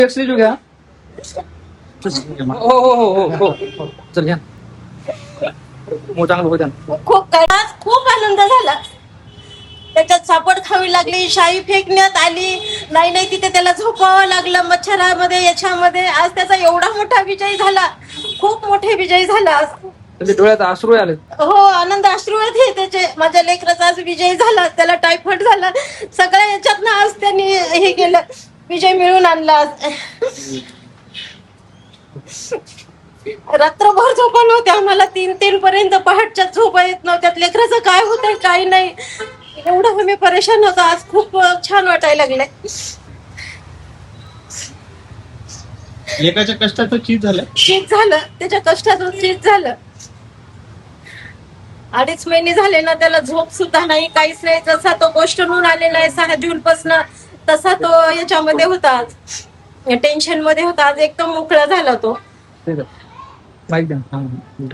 X ray घ्या. हो हो हो हो हो हो. चल घ्या. हो चांगलं होत्या. खूप आनंद झाला. त्याच्यात सापड खावी लागली, शाई फेकण्यात आली, नाही तिथे त्याला झोपावं लागलं मच्छरामध्ये याच्यामध्ये. आज त्याचा एवढा मोठा विजय झाला, खूप मोठे विजय झाला आज. त्याच्या डोळ्यात अश्रू आले. हो, आनंद अश्रू आहेत त्याचे. माझ्या लेकराचा आज विजय झाला. त्याला टायफॉइड झाला, सगळ्या याच्यातनं आज त्यांनी हे केलं, विजय मिळून आणला आज. रात्रभर झोपलं होते आम्हाला, 3 पर्यंत पहाटच्या झोपा येत नव्हत्या. लेकराचं काय होतंय काही नाही, एवढं आम्ही परेशान होतो. आज खूप छान वाटायला लागलंय. लेकाच्या कष्टाचं चीज झालं. त्याच्या कष्टाचं चीज झालं. 2.5 महिने झाले ना, त्याला झोप सुद्धा नाही, काहीच नाही. जसा तो गोष्टहून आलेला आहे 6 जून पासून, तसा तो याच्यामध्ये होता, टेन्शन मध्ये होता. आज एकदम मोकळा झाला तो. ठीक आहे. माईक द्या.